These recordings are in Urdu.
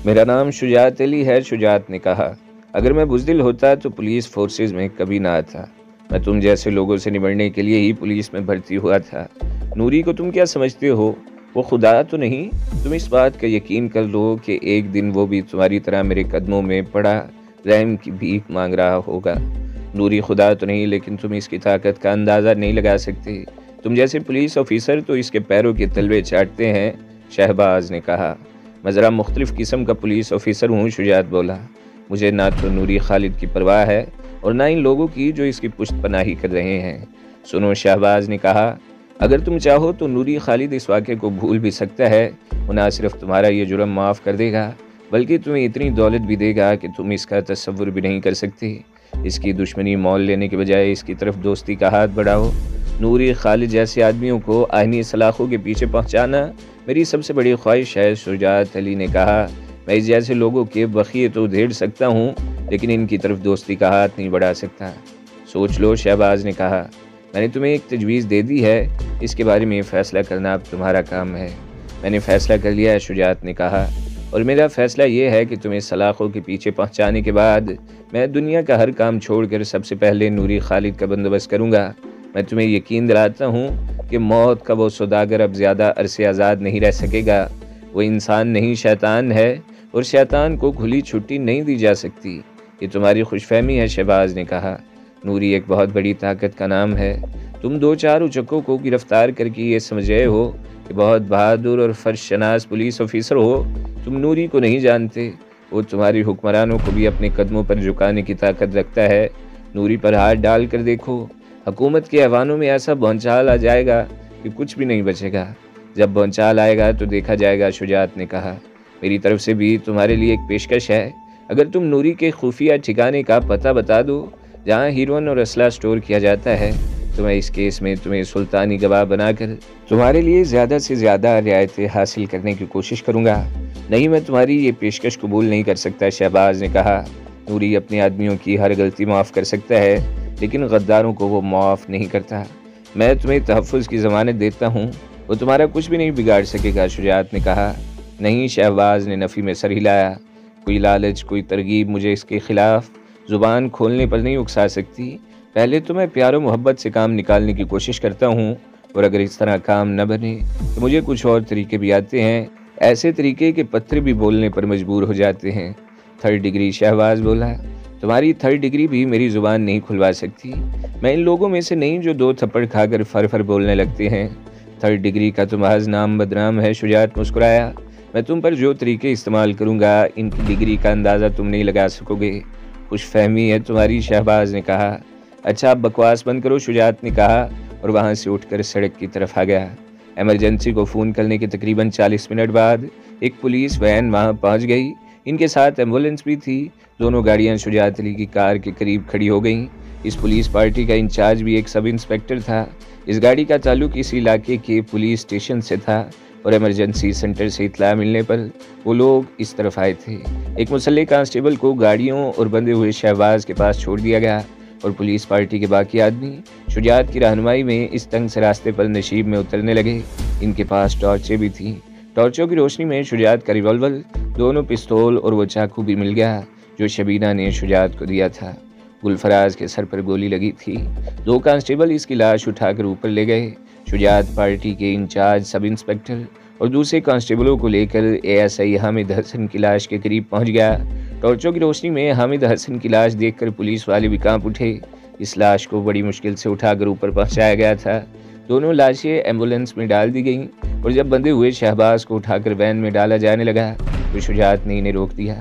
میرا نام شجاعت علی ہے، شجاعت نے کہا۔ اگر میں بزدل ہوتا تو پولیس فورسز میں کبھی نہ آتا۔ میں تم جیسے لوگوں سے نمٹنے کے لیے ہی پولیس میں بھرتی ہوا تھا۔ نوری کو تم کیا سمجھتے ہو؟ وہ خدا تو نہیں؟ تم اس بات کا یقین کر لو کہ ایک دن وہ بھی تمہاری طرح میرے قدموں میں پڑا رحم کی بھیک مانگ رہا ہوگا۔ نوری خدا تو نہیں، لیکن تم اس کی طاقت کا اندازہ نہیں لگا سکتے۔ تم جیسے پولیس آفیسر تو اس کے پیروں کے تلوے چاٹتے ہیں، شہباز نے کہا۔ میں ذرا مختلف قسم کا پولیس آفیسر ہوں، شجاعت بولا۔ مجھے نہ تو نوری خالد کی پرواہ ہے اور نہ ان لوگوں کی جو اس کی پشت پناہی کر رہے ہیں۔ سنو، شہباز نے کہا، اگر تم چاہو تو نوری خالد اس واقعے کو بھول بھی سکتا ہے۔ وہ نہ صرف تمہارا یہ جرم معاف کر دے گا بلکہ تمہیں اتنی دولت بھی دے گا کہ تم اس کا تصور بھی نہیں کر سکتے۔ اس کی دشمنی مول لینے کے بجائے اس کی طرف دوستی کا ہاتھ بڑھاؤ۔ نوری خالد جیسے آدمیوں کو آئینی سلاخوں کے پیچھے پہنچانا میری سب سے بڑی خواہش ہے، شجاعت علی نے کہا۔ میں اس جیسے لوگوں کے بخیے تو ادھیڑ سکتا ہوں لیکن ان کی طرف دوستی کا ہاتھ نہیں بڑھا سکتا۔ سوچ لو، شہباز نے کہا۔ میں نے تمہیں ایک تجویز دے دی ہے، اس کے بارے میں فیصلہ کرنا اب تمہارا کام ہے۔ میں نے فیصلہ کر لیا ہے، شجاعت نے کہا، اور میرا فیصلہ یہ ہے کہ تمہیں سلاخوں کے پیچھے پہنچانے کے بعد میں دنیا کا ہر کام چھوڑ کر سب سے پہلے نوری خالد کا بندوبست کروں گا۔ میں تمہیں یقین دلاتا ہوں کہ موت کا وہ سوداگر اب زیادہ عرصے آزاد نہیں رہ سکے گا۔ وہ انسان نہیں، شیطان ہے، اور شیطان کو کھلی چھٹی نہیں دی جا سکتی۔ یہ تمہاری خوش فہمی ہے، شہباز نے کہا۔ نوری ایک بہت بڑی طاقت کا نام ہے۔ تم دو چار اچکوں کو گرفتار کر کے یہ سمجھ رہے ہو کہ بہت بہادر اور فرض شناس پولیس آفیسر ہو۔ تم نوری کو نہیں جانتے۔ وہ تمہاری حکمرانوں کو بھی اپنے قدموں پر جھکانے کی طاقت رکھتا ہے۔ نوری پر ہاتھ ڈال کر دیکھو، حکومت کے ایوانوں میں ایسا بھونچال آ جائے گا کہ کچھ بھی نہیں بچے گا۔ جب بھونچال آئے گا تو دیکھا جائے گا، شجاعت نے کہا۔ میری طرف سے بھی تمہارے لیے ایک پیشکش ہے۔ اگر تم نوری کے خفیہ ٹھکانے کا پتہ بتا دو جہاں ہیروئن اور اسلحہ سٹور کیا جاتا ہے تو میں اس کیس میں تمہیں سلطانی گواہ بنا کر تمہارے لیے زیادہ سے زیادہ رعایتیں حاصل کرنے کی کوشش کروں گا۔ نہیں، میں تمہاری یہ پیشکش قبول نہیں کر سکتا، شہباز نے کہا۔ نوری اپنے آدمیوں کی ہر غلطی معاف کر سکتا ہے لیکن غداروں کو وہ معاف نہیں کرتا۔ میں تمہیں تحفظ کی ضمانت دیتا ہوں، وہ تمہارا کچھ بھی نہیں بگاڑ سکے گا، شجاعت نے کہا۔ نہیں، شہباز نے نفی میں سر ہلایا۔ کوئی لالچ، کوئی ترغیب مجھے اس کے خلاف زبان کھولنے پر نہیں اکسا سکتی۔ پہلے تو میں پیار و محبت سے کام نکالنے کی کوشش کرتا ہوں، اور اگر اس طرح کام نہ بنے تو مجھے کچھ اور طریقے بھی آتے ہیں، ایسے طریقے کہ پتھر بھی بولنے پر مجبور ہو جاتے ہیں۔ تھرڈ ڈگری، شہباز بولا۔ تمہاری تھرڈ ڈگری بھی میری زبان نہیں کھلوا سکتی۔ میں ان لوگوں میں سے نہیں جو دو تھپڑ کھا کر فر فر بولنے لگتے ہیں۔ تھرڈ ڈگری کا تو محض نام بدنام ہے، شجاعت مسکرایا۔ میں تم پر جو طریقے استعمال کروں گا ان کی ڈگری کا اندازہ تم نہیں لگا سکو گے۔ خوش فہمی ہے تمہاری، شہباز نے کہا۔ اچھا، اب بکواس بند کرو، شجاعت نے کہا، اور وہاں سے اٹھ کر سڑک کی طرف آ گیا۔ ایمرجنسی کو فون کرنے کے تقریباً 40 منٹ بعد ایک پولیس وین وہاں پہنچ گئی۔ ان کے ساتھ ایمبولینس بھی تھی۔ دونوں گاڑیاں شجاعت علی کی کار کے قریب کھڑی ہو گئیں۔ اس پولیس پارٹی کا انچارج بھی ایک سب انسپیکٹر تھا۔ اس گاڑی کا تعلق اس علاقے کے پولیس اسٹیشن سے تھا اور ایمرجنسی سینٹر سے اطلاع ملنے پر وہ لوگ اس طرف آئے تھے۔ ایک مسلح کانسٹیبل کو گاڑیوں اور بندھے ہوئے شہباز کے پاس چھوڑ دیا گیا اور پولیس پارٹی کے باقی آدمی شجاعت کی رہنمائی میں اس تنگ سے راستے پر نشیب میں اترنے لگے۔ ان کے پاس ٹارچیں بھی تھیں۔ ٹارچوں کی روشنی میں شجاعت کا ریوالور، دونوں پستول اور وہ چاقو بھی مل گیا جو شبینہ نے شجاعت کو دیا تھا۔ گلفراز کے سر پر گولی لگی تھی۔ دو کانسٹیبل اس کی لاش اٹھا کر اوپر لے گئے۔ شجاعت پارٹی کے انچارج سب انسپیکٹر اور دوسرے کانسٹیبلوں کو لے کر ASI حامد حسن کی لاش کے قریب پہنچ گیا۔ ٹارچوں کی روشنی میں حامد حسن کی لاش دیکھ کر پولیس والے بھی کانپ اٹھے۔ اس لاش کو بڑی مشکل سے اٹھا کر اوپر پہنچایا گیا تھا۔ دونوں لاشیں ایمبولینس میں ڈال دی گئیں اور جب بندھے ہوئے شہباز کو اٹھا کر وین میں ڈالا جانے لگا تو شجاعت نے انہیں روک دیا۔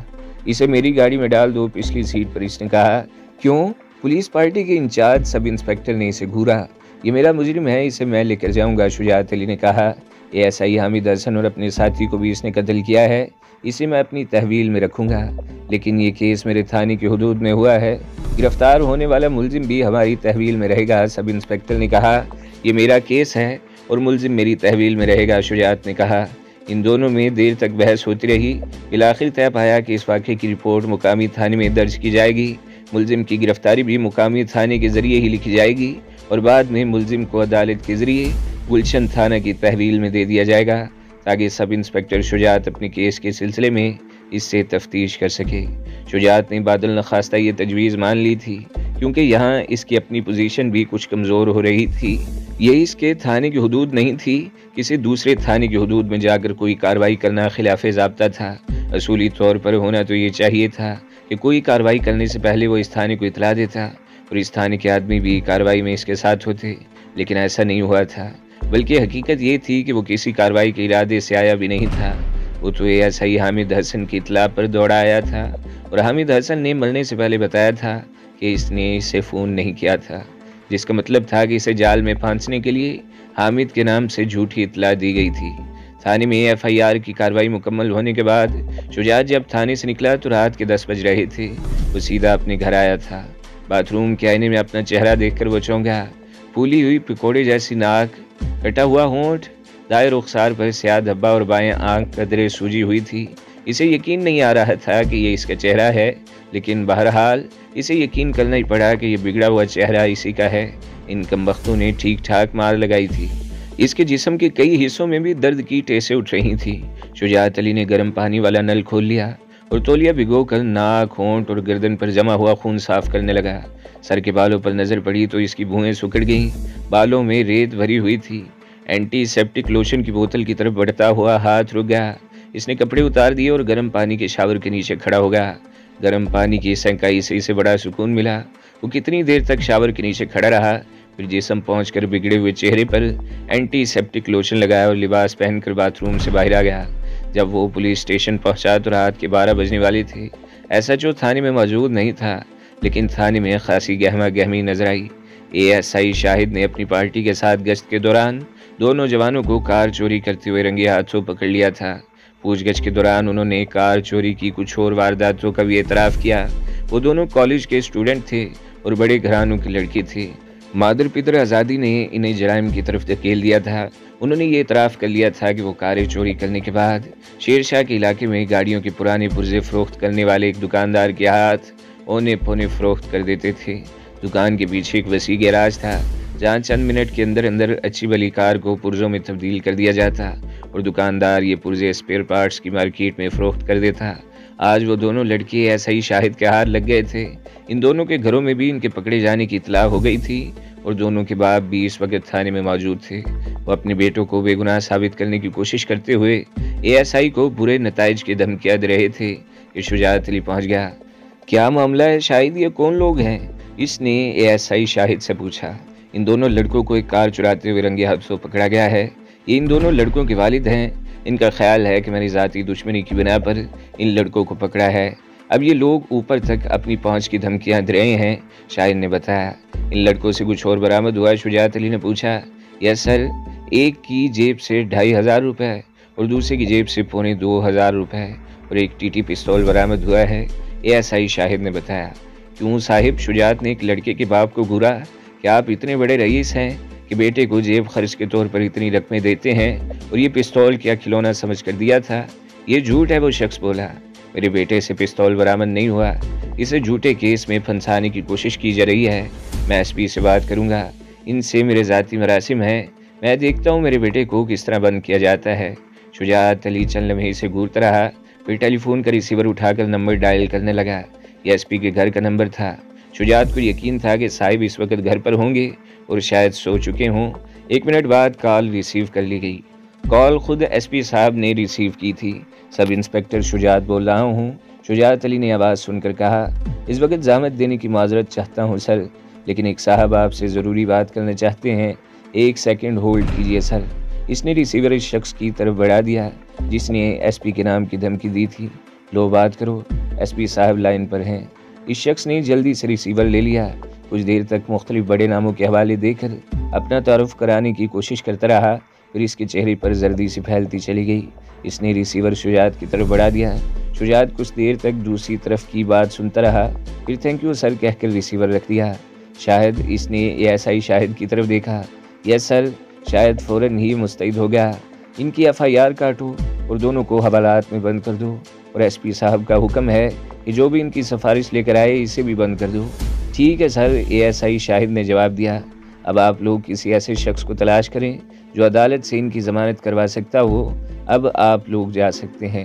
اسے میری گاڑی میں ڈال دو، پچھلی سیٹ پر اس نے کہا۔ کیوں؟ پولیس پارٹی کے انچارج سب انسپیکٹر نے اسے گھورا۔ یہ میرا مجرم ہے، اسے میں لے کر جاؤں گا، شجاعت علی نے کہا۔ ASI حامد حسن اور اپنے ساتھی کو بھی اس نے قتل کیا ہے، اسے میں اپنی تحویل میں رکھوں گا، لیکن یہ کیس میرے تھانے کی حدود میں ہوا ہے، گرفتار ہونے والا ملزم بھی ہماری تحویل میں رہے گا، سب انسپیکٹر نے کہا۔ یہ میرا کیس ہے اور ملزم میری تحویل میں رہے گا، شجاعت نے کہا۔ ان دونوں میں دیر تک بحث ہوتی رہی۔ بالآخر طے پایا کہ اس واقعے کی رپورٹ مقامی تھانے میں درج کی جائے گی، ملزم کی گرفتاری بھی مقامی تھانے کے ذریعے ہی لکھی جائے گی اور بعد میں ملزم کو عدالت کے ذریعے گلشن تھانہ کی تحویل میں دے دیا جائے گا تاکہ سب انسپیکٹر شجاعت اپنے کیس کے سلسلے میں اس سے تفتیش کر سکے۔ شجاعت نے بادل نخواستہ یہ تجویز مان لی تھی کیونکہ یہاں اس کی اپنی پوزیشن بھی کچھ کمزور ہو رہی تھی۔ یہ اس کے تھانے کی حدود نہیں تھی، کسی دوسرے تھانے کی حدود میں جا کر کوئی کارروائی کرنا خلاف ضابطہ تھا۔ اصولی طور پر ہونا تو یہ چاہیے تھا کہ کوئی کارروائی کرنے سے پہلے وہ اس تھانے کو اطلاع دیتا اور اس تھانے کے آدمی بھی کارروائی میں اس کے ساتھ ہوتے، لیکن ایسا نہیں ہوا تھا۔ بلکہ حقیقت یہ تھی کہ وہ کسی کارروائی کے ارادے سے آیا بھی نہیں تھا۔ وہ تو ASI حامد حسن کی اطلاع پر دوڑا آیا تھا اور حامد حسن نے مرنے سے پہلے بتایا تھا کہ اس نے اسے فون نہیں کیا تھا، جس کا مطلب تھا کہ اسے جال میں پھانسنے کے لیے حامد کے نام سے جھوٹی اطلاع دی گئی تھی۔ تھانے میں FIR کی کارروائی مکمل ہونے کے بعد شجاعت جب تھانے سے نکلا تو رات کے 10 بج رہے تھے۔ وہ سیدھا اپنے گھر آیا تھا۔ باتھ روم کے آئینے میں اپنا چہرہ دیکھ کر وہ چونکا۔ پھولی ہوئی پکوڑے جیسی ناک، کٹا ہوا ہونٹ، دائیں رخسار پر سیاہ دھبا اور بائیں آنکھ قدرے سوجی ہوئی تھی۔ اسے یقین نہیں آ رہا تھا کہ یہ اس کا چہرہ ہے، لیکن بہرحال اسے یقین کرنا ہی پڑا کہ یہ بگڑا ہوا چہرہ اسی کا ہے۔ ان کمبختوں نے ٹھیک ٹھاک مار لگائی تھی۔ اس کے جسم کے کئی حصوں میں بھی درد کی ٹیسیں اٹھ رہی تھی۔ شجاعت علی نے گرم پانی والا نل کھول لیا اور تولیہ بھگو کر ناک، ہونٹ اور گردن پر جمع ہوا خون صاف کرنے لگا۔ سر کے بالوں پر نظر پڑی تو اس کی بھوئیں سکڑ گئیں، بالوں میں ریت بھری ہوئی تھی۔ اینٹی سیپٹک لوشن کی بوتل کی طرف بڑھتا ہوا ہاتھ رک گیا۔ اس نے کپڑے اتار دیے اور گرم پانی کے شاور کے نیچے کھڑا ہو گیا۔ گرم پانی کی سینکائی سے اسے بڑا سکون ملا۔ وہ کتنی دیر تک شاور کے نیچے کھڑا رہا، پھر جسم پہنچ کر بگڑے ہوئے چہرے پر اینٹی سیپٹک لوشن لگایا اور لباس پہن کر باتھ روم سے باہر آ گیا۔ جب وہ پولیس اسٹیشن پہنچا تو رات کے 12 بجنے والے تھے۔ SHO تھانے میں موجود نہیں تھا، لیکن تھانے میں خاصی گہما گہمی نظر آئی۔ ASI شاہد نے اپنی پارٹی کے ساتھ گشت کے دوران دو نوجوانوں کو کار چوری کرتے ہوئے رنگے ہاتھوں پکڑ لیا تھا۔ پوچھ گچھ کے دوران انہوں نے کار چوری کی کچھ اور وارداتوں کا بھی اعتراف کیا۔ وہ دونوں کالج کے اسٹوڈنٹ تھے اور بڑے گھرانوں کی لڑکی تھی۔ مادر پدر آزادی نے انہیں جرائم کی طرف دھکیل دیا تھا۔ انہوں نے یہ اعتراف کر لیا تھا کہ وہ کاریں چوری کرنے کے بعد شیر شاہ کے علاقے میں گاڑیوں کے پرانے پرزے فروخت کرنے والے ایک دکاندار کے ہاتھ اونے پونے فروخت کر دیتے تھے۔ دکان کے پیچھے ایک وسیع گیراج تھا جہاں چند منٹ کے اندر اندر اچھی بلی کار کو پرزوں میں تبدیل کر دیا جاتا اور دکاندار یہ پرزے اسپیئر پارٹس کی مارکیٹ میں فروخت کر دیتا۔ آج وہ دونوں لڑکے ایسا ہی شاہد کے ہاتھ لگ گئے تھے۔ ان دونوں کے گھروں میں بھی ان کے پکڑے جانے کی اطلاع ہو گئی تھی اور دونوں کے باپ بھی اس وقت تھانے میں موجود تھے۔ وہ اپنے بیٹوں کو بے گناہ ثابت کرنے کی کوشش کرتے ہوئے ASI کو برے نتائج کی دھمکیاں دے رہے تھے کہ شجاعت علی پہنچ گیا۔ کیا معاملہ ہے شاہد، یہ کون لوگ ہیں؟ اس نے ASI شاہد سے پوچھا۔ ان دونوں لڑکوں کو ایک کار چراتے ہوئے رنگے ہاتھوں پکڑا گیا ہے۔ یہ ان دونوں لڑکوں کے والد ہیں۔ ان کا خیال ہے کہ میری ذاتی دشمنی کی بنا پر ان لڑکوں کو پکڑا ہے۔ اب یہ لوگ اوپر تک اپنی پہنچ کی دھمکیاں دے رہے ہیں، شاہد نے بتایا۔ ان لڑکوں سے کچھ اور برآمد ہوا؟ شجاعت علی نے پوچھا۔ یس سر، ایک کی جیب سے 2500 روپے اور دوسرے کی جیب سے 2500 روپے اور ایک TT پستول برآمد ہوا ہے، ASI شاہد نے بتایا۔ کیوں صاحب؟ شجاعت نے ایک لڑکے کے باپ کو گھورا۔ کیا آپ اتنے بڑے رئیس ہیں کہ بیٹے کو جیب خرچ کے طور پر اتنی رقمیں دیتے ہیں اور یہ پستول کیا کھلونا سمجھ کر دیا تھا؟ یہ جھوٹ ہے، وہ شخص بولا۔ میرے بیٹے سے پستول برآمد نہیں ہوا، اسے جھوٹے کیس میں پھنسانے کی کوشش کی جا رہی ہے۔ میں SP سے بات کروں گا، ان سے میرے ذاتی مراسم ہیں، میں دیکھتا ہوں میرے بیٹے کو کس طرح بند کیا جاتا ہے۔ شجاعت علی چند لمحے سے گھورتا رہا، پھر ٹیلی فون کا ریسیور اٹھا کر نمبر ڈائل کرنے لگا۔ یہ SP کے گھر کا نمبر تھا۔ شجاعت کو یقین تھا کہ صاحب اس وقت گھر پر ہوں گے اور شاید سو چکے ہوں۔ 1 منٹ بعد کال ریسیو کر لی گئی۔ کال خود SP صاحب نے ریسیو کی تھی۔ سب انسپکٹر شجاعت بول رہا ہوں۔ شجاعت علی نے آواز سن کر کہا، اس وقت زحمت دینے کی معذرت چاہتا ہوں سر، لیکن ایک صاحب آپ سے ضروری بات کرنا چاہتے ہیں۔ 1 سیکنڈ ہولڈ کیجیے سر۔ اس نے ریسیور اس شخص کی طرف بڑھا دیا جس نے SP کے نام کی دھمکی دی تھی۔ لو بات کرو، SP صاحب لائن پر ہیں۔ اس شخص نے جلدی سے ریسیور لے لیا۔ کچھ دیر تک مختلف بڑے ناموں کے حوالے دے کر اپنا تعارف کرانے کی کوشش کرتا رہا، پھر اس کے چہرے پر زردی سے پھیلتی چلی گئی۔ اس نے ریسیور شجاعت کی طرف بڑھا دیا۔ شجاعت کچھ دیر تک دوسری طرف کی بات سنتا رہا، پھر تھینک یو سر کہہ کر ریسیور رکھ دیا۔ شاہد، اس نے ASI شاہد کی طرف دیکھا۔ یس سر۔ شاہد فوراً ہی مستعد ہو گیا۔ ان کی FIR کاٹو اور دونوں کو حوالات میں بند کر دو، اور SP صاحب کا حکم ہے کہ جو بھی ان کی سفارش لے کر آئے اسے بھی بند کر دو۔ ٹھیک ہے سر، ASI شاہد نے جواب دیا۔ اب آپ لوگ کسی ایسے شخص کو تلاش کریں جو عدالت سے ان کی ضمانت کروا سکتا ہو۔ اب آپ لوگ جا سکتے ہیں۔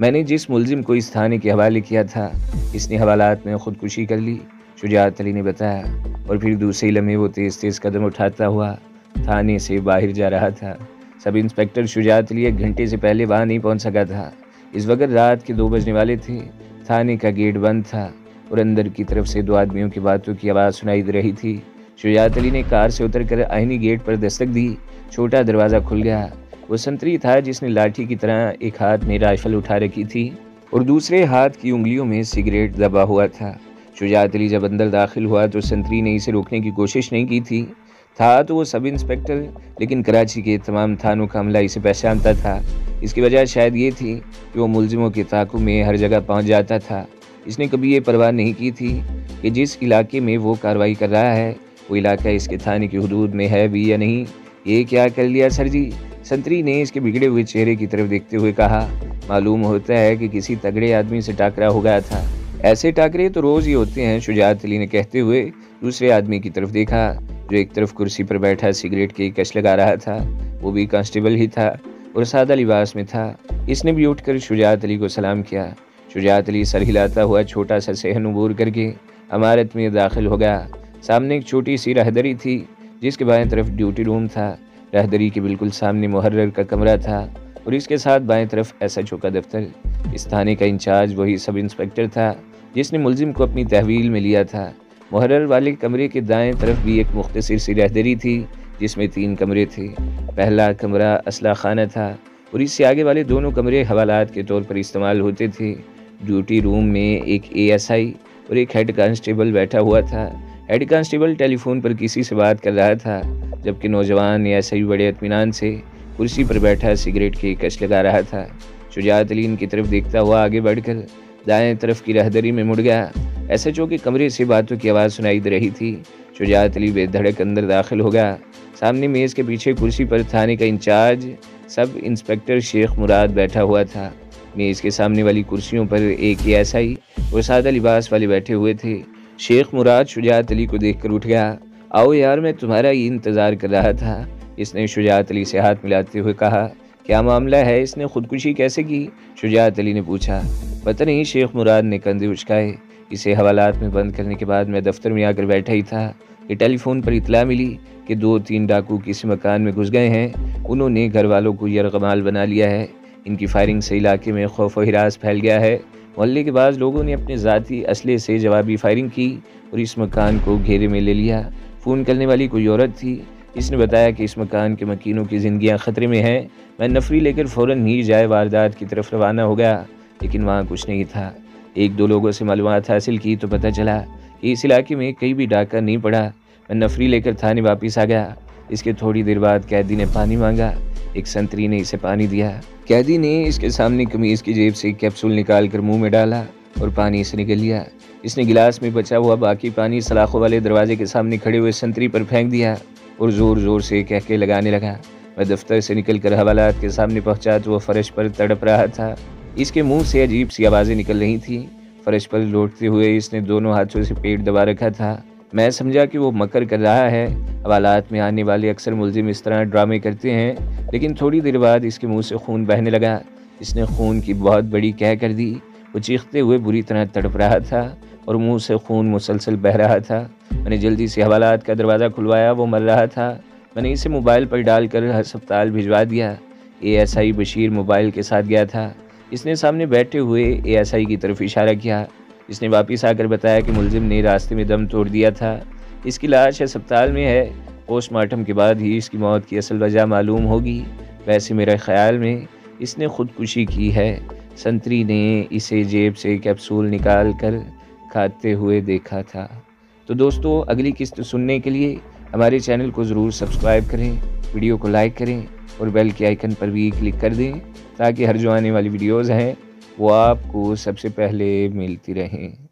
میں نے جس ملزم کو اس تھانے کے حوالے کیا تھا اس نے حوالات میں خودکشی کر لی، شجاعت علی نے بتایا، اور پھر دوسرے لمحے وہ تیز تیز قدم اٹھاتا ہوا تھانے سے باہر جا رہا تھا۔ سب انسپکٹر شجاعت علی 1 گھنٹے سے پہلے وہاں نہیں پہنچ سکا تھا۔ اس وقت رات کے 2 بجنے والے تھے۔ تھانے کا گیٹ بند تھا اور اندر کی طرف سے 2 آدمیوں کی باتوں کی آواز سنائی دے رہی تھی۔ شجاعت علی نے کار سے اتر کر آئینی گیٹ پر دستک دی۔ چھوٹا دروازہ کھل گیا۔ وہ سنتری تھا جس نے لاٹھی کی طرح ایک ہاتھ میں رائفل اٹھا رکھی تھی اور دوسرے ہاتھ کی انگلیوں میں سگریٹ دبا ہوا تھا۔ شجاعت علی جب اندر داخل ہوا تو سنتری نے اسے روکنے کی کوشش نہیں کی تھی۔ تھا تو وہ سب انسپکٹر، لیکن کراچی کے تمام تھانوں کا عملہ اسے پہچانتا تھا۔ اس کی وجہ شاید یہ تھی کہ وہ ملزموں کے تعاقب میں ہر جگہ پہنچ جاتا تھا۔ اس نے کبھی یہ پرواہ نہیں کی تھی کہ جس علاقے میں وہ کارروائی کر رہا ہے وہ علاقہ اس کے تھانے کی حدود میں ہے بھی یا نہیں۔ یہ کیا کر لیا سر جی؟ سنتری نے اس کے بگڑے ہوئے چہرے کی طرف دیکھتے ہوئے کہا۔ معلوم ہوتا ہے کہ کسی تگڑے آدمی سے ٹاکرا ہو گیا تھا۔ ایسے ٹاکرے تو روز ہی ہوتے ہیں، شجاعت علی نے کہتے ہوئے دوسرے آدمی کی طرف دیکھا جو ایک طرف کرسی پر بیٹھا سگریٹ کی کش لگا رہا تھا۔ وہ بھی کانسٹیبل ہی تھا اور سادہ لباس میں تھا۔ اس نے بھی اٹھ کر شجاعت علی کو سلام کیا۔ شجاعت علی سر ہلاتا ہوا چھوٹا سا صحن عبور کر کے عمارت میں داخل ہو گیا۔ سامنے ایک چھوٹی سی رہدری تھی جس کے بائیں طرف ڈیوٹی روم تھا۔ رہدری کے بالکل سامنے محرر کا کمرہ تھا اور اس کے ساتھ بائیں طرف ایس ایچ او کا دفتر۔ اس تھانے کا انچارج وہی سب انسپکٹر تھا جس نے ملزم کو اپنی تحویل میں لیا تھا۔ محرر والے کمرے کے دائیں طرف بھی ایک مختصر سی رہدری تھی جس میں 3 کمرے تھے۔ پہلا کمرہ اسلحہ خانہ تھا اور اس سے آگے والے دونوں کمرے حوالات کے طور پر استعمال ہوتے تھے۔ ڈیوٹی روم میں ایک اے ایس آئی اور ایک ہیڈ کانسٹیبل بیٹھا ہوا تھا۔ ہیڈ کانسٹیبل ٹیلی فون پر کسی سے بات کر رہا تھا جبکہ نوجوان اے ایس آئی بڑے اطمینان سے کرسی پر بیٹھا سگریٹ کی کش لگا رہا تھا۔ شجاعت علی ان کی طرف دیکھتا ہوا آگے بڑھ کر دائیں طرف کی رہدری میں مڑ گیا۔ ایس ایچ او کے کمرے سے باتوں کی آواز سنائی دے رہی تھی۔ شجاعت علی بے دھڑک اندر داخل ہو گیا۔ سامنے میز کے پیچھے کرسی پر تھانے کا انچارج سب انسپکٹر شیخ مراد بیٹھا ہوا تھا۔ میز کے سامنے والی کرسیوں پر ایک اے ایس آئی اور سادہ لباس والے بیٹھے ہوئے تھے۔ شیخ مراد شجاعت علی کو دیکھ کر اٹھ گیا۔ آؤ یار، میں تمہارا ہی انتظار کر رہا تھا۔ اس نے شجاعت علی سے ہاتھ ملاتے ہوئے کہا۔ کیا معاملہ ہے؟ اس نے خودکشی کیسے کی؟ شجاعت علی نے پوچھا۔ پتہ نہیں، شیخ مراد نے کندھے اچکائے۔ اسے حوالات میں بند کرنے کے بعد میں دفتر میں آ کر بیٹھا ہی تھا کہ ٹیلی فون پر اطلاع ملی کہ 2-3 ڈاکو کسی مکان میں گھس گئے ہیں۔ انہوں نے گھر والوں کو یرغمال بنا لیا ہے۔ ان کی فائرنگ سے علاقے میں خوف و ہراس پھیل گیا ہے۔ محلے کے بعض لوگوں نے اپنے ذاتی اسلحے سے جوابی فائرنگ کی اور اس مکان کو گھیرے میں لے لیا۔ فون کرنے والی کوئی عورت تھی۔ اس نے بتایا کہ اس مکان کے مکینوں کی زندگیاں خطرے میں ہیں۔ میں نفری لے کر فوراً ہی جائے واردات کی طرف روانہ ہو گیا، لیکن وہاں کچھ نہیں تھا۔ 1-2 لوگوں سے معلومات حاصل کی تو پتہ چلا کہ اس علاقے میں کہیں بھی ڈاکہ نہیں پڑا۔ میں نفری لے کر تھانے واپس آ گیا۔ اس کے تھوڑی دیر بعد قیدی نے پانی مانگا۔ ایک سنتری نے اسے پانی دیا۔ قیدی نے اس کے سامنے قمیض کی جیب سے ایک کیپسول نکال کر منہ میں ڈالا اور پانی سے نگل لیا۔ اس نے گلاس میں بچا ہوا باقی پانی سلاخوں والے دروازے کے سامنے کھڑے ہوئے سنتری پر پھینک دیا اور زور زور سے کہکے لگانے لگا۔ میں دفتر سے نکل کر حوالات کے سامنے پہنچا تو وہ فرش پر تڑپ رہا تھا۔ اس کے منہ سے عجیب سی آوازیں نکل رہی تھیں۔ فرش پر لوٹتے ہوئے اس نے دونوں ہاتھوں سے پیٹ دبا رکھا تھا۔ میں سمجھا کہ وہ مکر کر رہا ہے۔ حوالات میں آنے والے اکثر ملزم اس طرح ڈرامے کرتے ہیں، لیکن تھوڑی دیر بعد اس کے منہ سے خون بہنے لگا۔ اس نے خون کی بہت بڑی کہہ کر دی۔ وہ چیختے ہوئے بری طرح تڑپ رہا تھا اور منہ سے خون مسلسل بہہ رہا تھا۔ میں نے جلدی سے حوالات کا دروازہ کھلوایا۔ وہ مر رہا تھا۔ میں نے اسے موبائل پر ڈال کر ہسپتال بھجوا دیا۔ A S I Bashir mobile کے ساتھ گیا تھا۔ اس نے سامنے بیٹھے ہوئے اے ایس آئی کی طرف اشارہ کیا۔ اس نے واپس آ کر بتایا کہ ملزم نے راستے میں دم توڑ دیا تھا۔ اس کی لاش ہسپتال میں ہے۔ پوسٹ مارٹم کے بعد ہی اس کی موت کی اصل وجہ معلوم ہوگی۔ ویسے میرے خیال میں اس نے خودکشی کی ہے۔ سنتری نے اسے جیب سے کیپسول نکال کر کھاتے ہوئے دیکھا تھا۔ تو دوستو، اگلی قسط سننے کے لیے ہمارے چینل کو ضرور سبسکرائب کریں، ویڈیو کو لائک کریں اور بیل کے آئیکن پر بھی کلک کر دیں تاکہ ہر جو آنے والی ویڈیوز ہیں وہ آپ کو سب سے پہلے ملتی رہیں۔